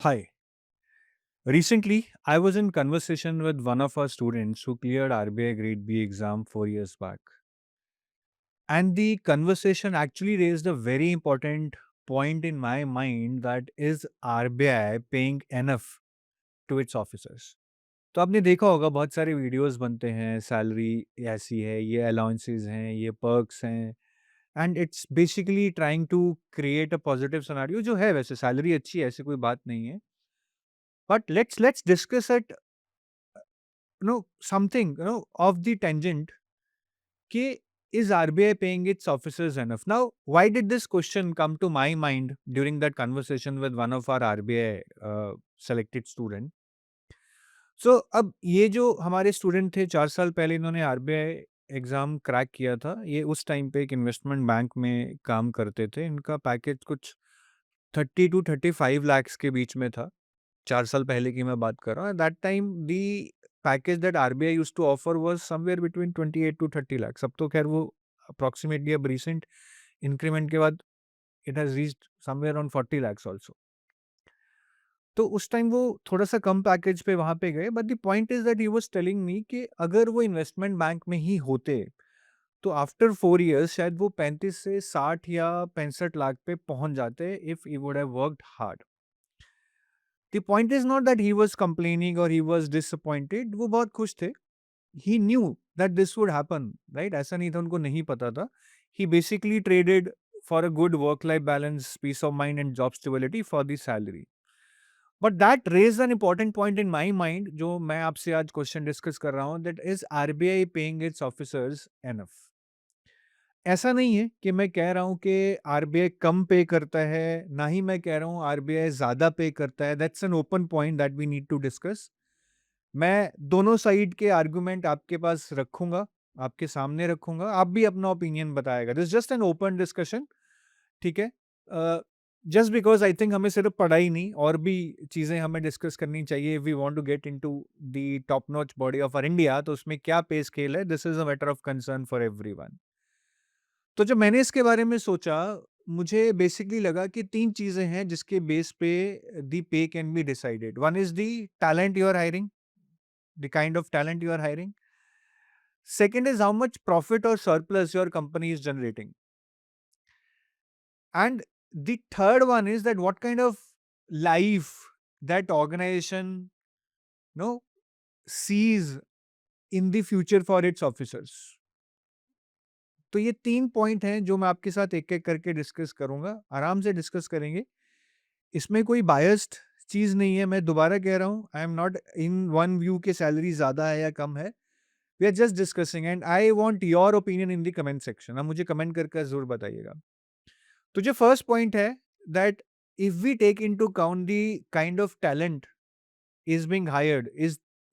Hi. Recently, I was in conversation with one of our students who cleared RBI Grade B exam 4 years back. And the conversation actually raised a very important point in my mind, that is RBI paying enough to its officers? तो आपने देखा होगा बहुत सारे videos बनते हैं, salary ऐसी है, ये अलाउंसेस हैं, ये पर्क्स हैं, and it's basically trying to create a positive scenario. जो है, वैसे सैलरी अच्छी है, ऐसी कोई बात नहीं है, but let's discuss it, something, of the tangent, कि is RBI paying its officers enough? Now, why did this question come to my mind during that conversation with one of our RBI selected student? So, अब ये जो हमारे student थे, 4 साल पहले इन्होंने RBI exam crack किया था। ये उस टाइम पे एक इन्वेस्टमेंट बैंक में काम करते थे। इनका पैकेज कुछ 30 to 35 lakhs के बीच में था। 4 साल पहले की मैं बात कर रहा हूँ। At that time, the package that RBI used to offer was somewhere between 28 to 30 lakhs. अब तो खैर वो approximately अब recent increment के बाद it has reached somewhere around 40 lakhs also. तो उस टाइम वो थोड़ा सा कम पैकेज पे वहाँ पे गए, but the point is that he was telling me कि अगर वो इन्वेस्टमेंट बैंक में ही होते तो आफ्टर 4 इयर्स शायद वो 35 से 60 या 65 लाख पे पहुंच जाते if he would have worked hard. The point is not that he was complaining और ही वाज डिसअपॉइंटेड, वो बहुत खुश थे। He knew that this would happen, right? ऐसा नहीं था उनको नहीं पता था। He basically traded for a good work life balance, peace of mind and job stability for the salary. But that raise an important point in my mind, जो मैं आपसे आज क्वेश्चन डिस्कस कर रहा हूँ, that is RBI paying it's officers enough? ऐसा नहीं है कि मैं कह रहा हूँ कि आरबीआई कम पे करता है, ना ही मैं कह रहा हूँ आरबीआई ज्यादा पे करता है। That's an open point that we need to discuss. मैं दोनों साइड के आर्गुमेंट आपके पास रखूंगा, आपके सामने रखूंगा, आप भी अपना ओपिनियन बताएगा। This just an open discussion, ठीक है? जस्ट बिकॉज आई थिंक हमें सिर्फ पढ़ाई नहीं, और भी चीज़ें हमें डिस्कस करनी चाहिए। We want to get into the top notch body of our India, तो उसमें क्या पे स्केल है, this is a matter of concern for everyone. तो जब मैंने इसके बारे में सोचा, मुझे बेसिकली लगा कि तीन चीज़ें हैं जिसके बेस पे the pay can be decided. One is the talent you are hiring, the kind of talent you are hiring. Second is how much profit or surplus your company is generating. And the third one is that what kind of life that organization, sees in the future for its officers. तो ये तीन point हैं जो मैं आपके साथ एक एक करके डिस्कस करूंगा, आराम से डिस्कस करेंगे। इसमें कोई बायस्ड चीज नहीं है। मैं दोबारा कह रहा हूँ, I am not in one view के सैलरी ज्यादा है या कम है। We are just discussing and I want your opinion in the comment section. आप मुझे कमेंट करके जरूर बताइएगा। तो जो फर्स्ट पॉइंट है, that if we take into count the kind of talent is being hired,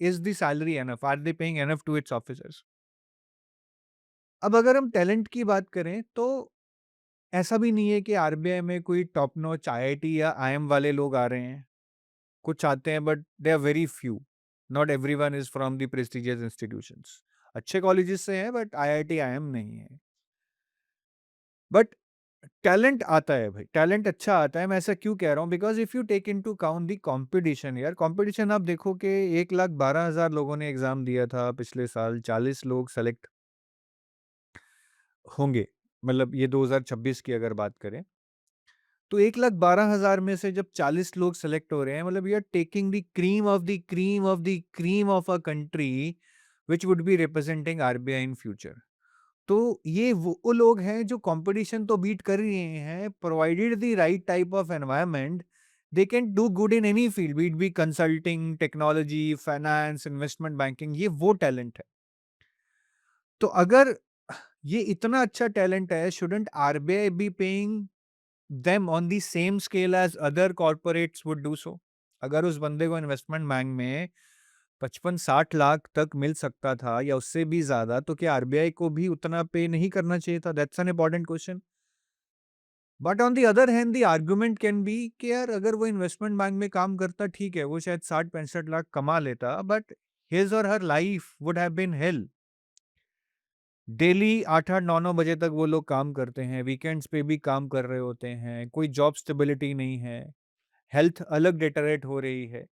is the salary enough, are they paying enough to its officers? अब अगर हम टैलेंट की बात करें तो ऐसा भी नहीं है कि आरबीआई में कोई टॉप नॉच आईआईटी या आईएम वाले लोग आ रहे हैं। कुछ आते हैं, but they are very few. Not everyone is from the prestigious institutions. अच्छे कॉलेजेस से हैं, बट आईआईटी आईएम नहीं है। बट टैलेंट आता है भाई, टैलेंट अच्छा आता है। मैं ऐसा क्यों कह रहा हूँ? Because if you take in to count the competition, यार कंपटीशन आप देखो कि 1,12,000 लोगों ने एग्जाम दिया था पिछले साल, 40 लोग सेलेक्ट होंगे। मतलब ये 2026 की अगर बात करें, तो 1,12,000 में से जब 40 लोग सेलेक्ट हो रहे हैं, मतलब you are taking the cream of the cream of the cream of a country which would be representing RBI in future. तो ये वो लोग हैं जो कंपटीशन तो बीट कर ही रहे हैं, provided the right type of environment they can do good in any field, be it be consulting, technology, finance, investment banking. ये वो टैलेंट है। तो अगर ये इतना अच्छा टैलेंट है, shouldn't RBI be paying them on the same scale as other corporates would do so? अगर उस बंदे को इन्वेस्टमेंट बैंक में 55-60 लाख तक मिल सकता था या उससे भी ज्यादा, तो क्या आरबीआई को भी उतना पे नहीं करना चाहिए था? That's an important question. But on the other hand the argument can be कि यार अगर वो इन्वेस्टमेंट बैंक में काम करता, ठीक है, वो शायद 60-65 लाख कमा लेता, but his or her life would have been hell. Daily 8-8 9-9 बजे तक वो लोग काम करते हैं, वीकेंड्स पे भी काम कर रहे होते हैं, कोई जॉब स्टेबिलिटी नहीं है। हेल्थ अलग डिटेरेट हो रही है।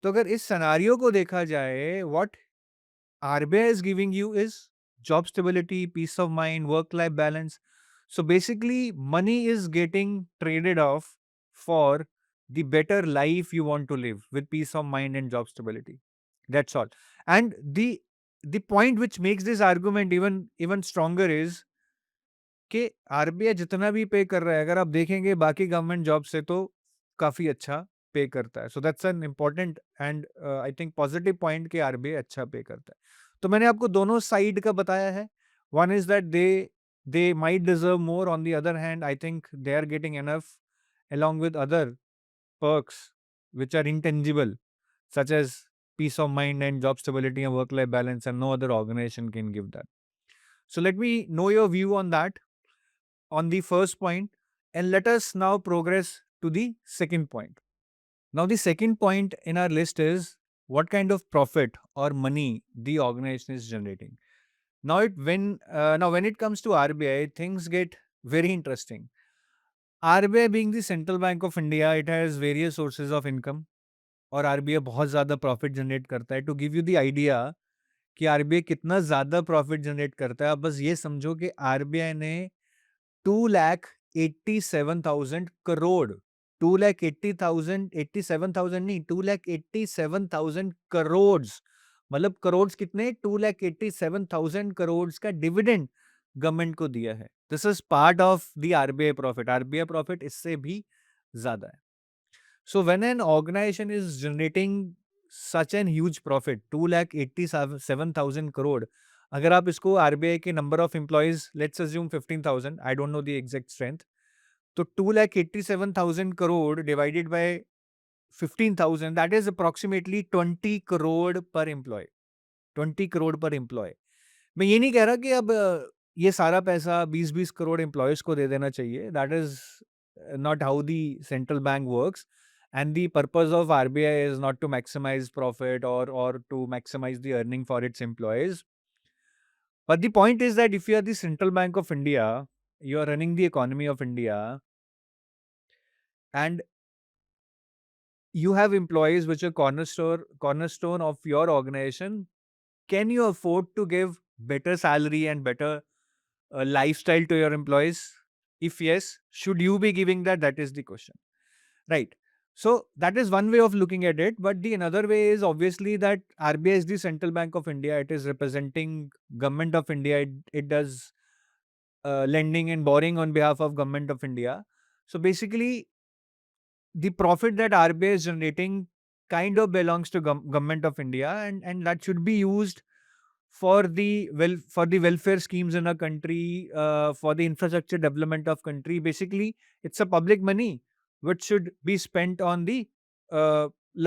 तो अगर इस सिनेरियो को देखा जाए, what RBI is giving you is job stability, peace of mind, work-life balance. So basically, money is getting traded off for the better life you want to live with peace of mind and job stability. That's all. And the point which makes this argument even stronger is कि RBI जितना भी पे कर रहा है, अगर आप देखेंगे बाकी गवर्नमेंट जॉब से तो काफ़ी अच्छा पे करता है। So that's an important and I think positive point कि आरबीआई अच्छा पे करता है। तो मैंने आपको दोनों साइड का बताया है। One is that they might deserve more, on the other hand I think they are getting enough along with other perks which are intangible, such as peace of mind and job stability and work life balance, and no other organization can give that. So let me know your view on that, on the first point, and let us now progress to the second point. Now, the second point in our list is what kind of profit or money the organization is generating. Now when it comes to RBI, things get very interesting. RBI being the central bank of India, it has various sources of income और RBI बहुत ज़्यादा profit generate करता है। To give you the idea कि RBI कितना ज़्यादा profit generate करता है, आप बस ये समझो कि आरबीआई ने 2,87,000 करोड़, 2,87,000 नहीं, 2,87,000 करोड़, मतलब करोड़ कितने, 2,87,000 करोड़ का डिविडेंड गवर्नमेंट को दिया है। This is part of the RBI profit. RBI profit इससे भी ज्यादा है। So when an organisation is generating such an huge profit, 2,87,000 crore, अगर आप इसको आरबीआई के number of employees, let's assume 15,000, I don't know the exact strength, तो 2,87,000 crore divided by 15,000, that is approximately 20 crore पर एम्प्लॉय। 20 करोड़ पर एम्प्लॉय। मैं ये नहीं कह रहा कि अब ये सारा पैसा 20-20 करोड़ एम्प्लॉयज को दे देना चाहिए। That is not how the central bank works, and the purpose of RBI is not to maximize profit or to maximize the earning for its employees. But the point is that if you are the central bank of India, you are running the economy of India, and you have employees which are cornerstone of your organization, can you afford to give better salary and better lifestyle to your employees? If yes, should you be giving that? That is the question. Right. So that is one way of looking at it. But the another way is obviously that RBI is the Central Bank of India. It is representing Government of India. It does lending and borrowing on behalf of Government of India. So basically, the profit that RBI is generating kind of belongs to Government of India, and that should be used for the welfare schemes in a country, for the infrastructure development of country. Basically, it's a public money which should be spent on the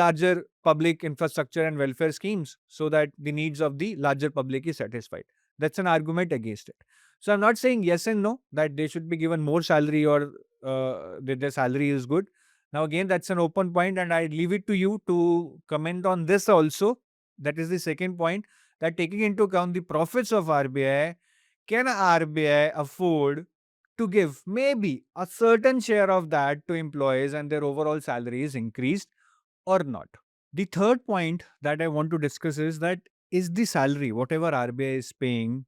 larger public infrastructure and welfare schemes so that the needs of the larger public is satisfied. That's an argument against it. So I'm not saying yes and no, that they should be given more salary or that their salary is good. Now again, that's an open point, and I leave it to you to comment on this also. That is the second point, that taking into account the profits of RBI, can RBI afford to give maybe a certain share of that to employees and their overall salary is increased or not? The third point that I want to discuss is the salary, whatever RBI is paying,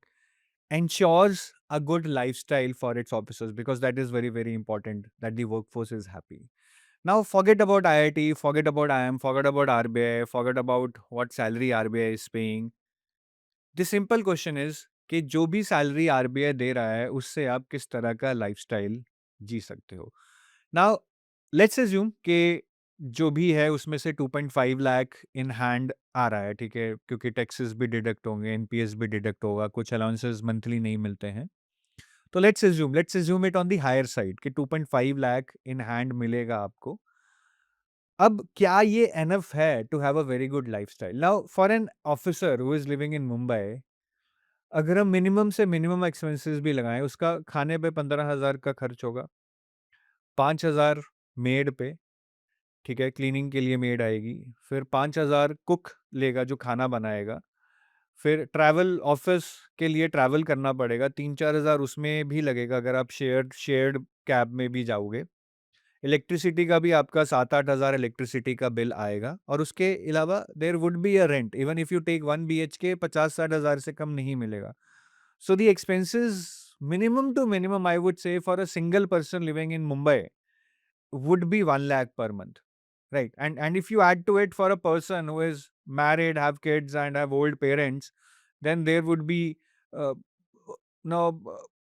ensures a good lifestyle for its officers, because that is very, very important that the workforce is happy. Now, forget about IIT, forget about IIM, forget about RBI, forget about what salary RBI is paying. The simple question is कि जो भी salary RBI दे रहा है उससे आप किस तरह का लाइफस्टाइल जी सकते हो। नाउ लेट्स अज्यूम कि जो भी है उसमें से 2.5 लाख इन हैंड आ रहा है, ठीक है, क्योंकि टैक्सेस भी डिडक्ट होंगे, एनपीएस भी डिडक्ट होगा, कुछ अलाउंसेस मंथली नहीं मिलते हैं। तो let's assume it on the higher side कि 2.5 लाख इन हैंड मिलेगा आपको। अब क्या ये एनफ है to have a very good lifestyle? Now for an officer who is living in Mumbai, अगर हम मिनिमम से मिनिमम एक्सपेंसेस भी लगाएँ, उसका खाने पे 15,000 का खर्च होगा, 5,000 मेड पे, ठीक है, क्लीनिंग के लिए मेड आएगी, फिर 5,000 कुक लेगा जो खाना बनाएगा, फिर ट्रैवल ऑफ़िस के लिए ट्रैवल करना पड़ेगा, 3-4,000 उसमें भी लगेगा अगर आप शेयर्ड शेयर्ड कैब में भी जाओगे। इलेक्ट्रिसिटी का भी आपका 7-8 हज़ार इलेक्ट्रिसिटी का बिल आएगा, और उसके अलावा there would be a rent, even if you take 1 BHK 50-60 हज़ार से कम नहीं मिलेगा. So the expenses, minimum to minimum, I would say, for a single person living in Mumbai would be 1 lakh per month, right? And if you add to it for a person who is married, have kids, and have old parents, then there would be uh, no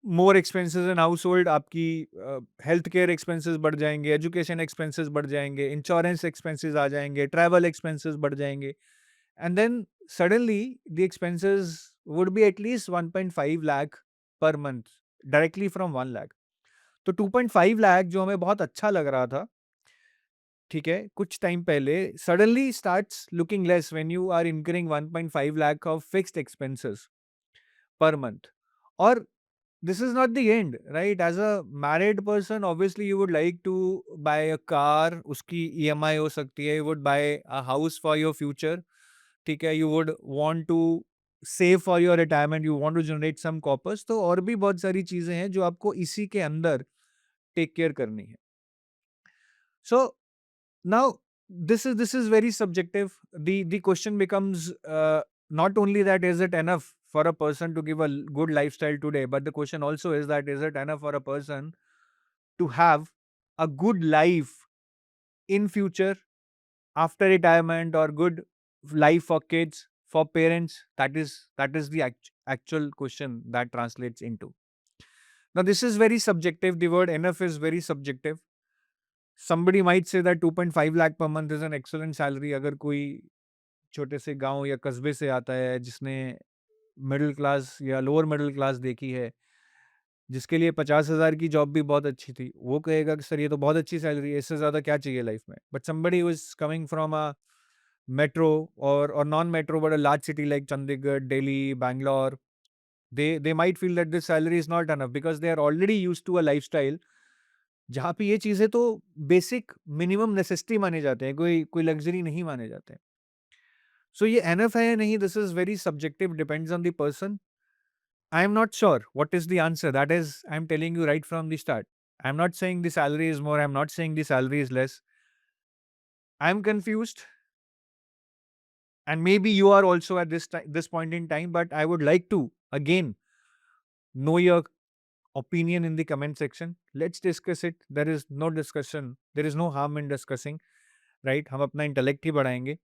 more expenses in household. आपकी health care expenses बढ़ जाएंगे, education expenses बढ़ जाएंगे, insurance expenses आ जाएंगे, travel expenses बढ़ जाएंगे, and then suddenly the expenses would be at least 1.5 lakh per month directly from 1 lakh. तो 2.5 लाख जो हमें बहुत अच्छा लग रहा था, ठीक है, कुछ टाइम पहले, suddenly starts looking less when you are incurring 1.5 lakh of fixed expenses per month. और this is not the end, right? As a married person, obviously you would like to buy a car, उसकी EMI हो सकती है, you would buy a house for your future, ठीक है, you would want to save for your retirement, you want to generate some coppers. तो और भी बहुत सारी चीजें हैं जो आपको इसी के अंदर टेक केयर करनी है. So now this is very subjective. The question becomes not only that is it enough for a person to give a good lifestyle today, but the question also is that is it enough for a person to have a good life in future after retirement, or good life for kids, for parents. That is the actual question that translates into. Now this is very subjective. The word enough is very subjective. Somebody might say that 2.5 lakh per month is an excellent salary. अगर कोई छोटे से गांव या कस्बे से आता है जिसने मिडिल क्लास या लोअर मिडिल क्लास देखी है, जिसके लिए 50,000 की जॉब भी बहुत अच्छी थी, वो कहेगा कि सर ये तो बहुत अच्छी सैलरी है, इससे ज़्यादा क्या चाहिए लाइफ में. But somebody who is coming from a metro or non-metro but a large city like Chandigarh, Delhi, Bangalore, they might feel that this salary is not enough because they are already used to a lifestyle जहाँ पे ये चीज़ें तो basic minimum necessity माने जाते हैं, कोई कोई लग्ज़री नहीं माने जाते हैं. सो ये एनफ है या नहीं, this is very subjective, depends on the person. I am not sure what is the answer. That is I am telling you right from the start. I am not saying the salary is more, I am not saying the salary is less. I am confused, and maybe you are also at this point in time, but I would like to again know your opinion in the comment section. Let's discuss it. There is no discussion, there is no harm in discussing, right? हम अपना intellect ही बढ़ाएंगे.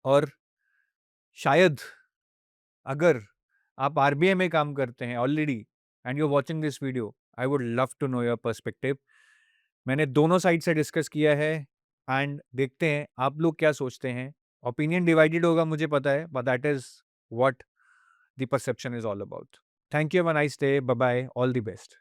और शायद अगर आप RBI में काम करते हैं already and you are watching this video, I would love to know your perspective. मैंने दोनों साइड से डिस्कस किया है एंड देखते हैं आप लोग क्या सोचते हैं. ओपिनियन डिवाइडेड होगा मुझे पता है, but that is what the perception is all about. Thank you, have a nice day, bye bye, all the best.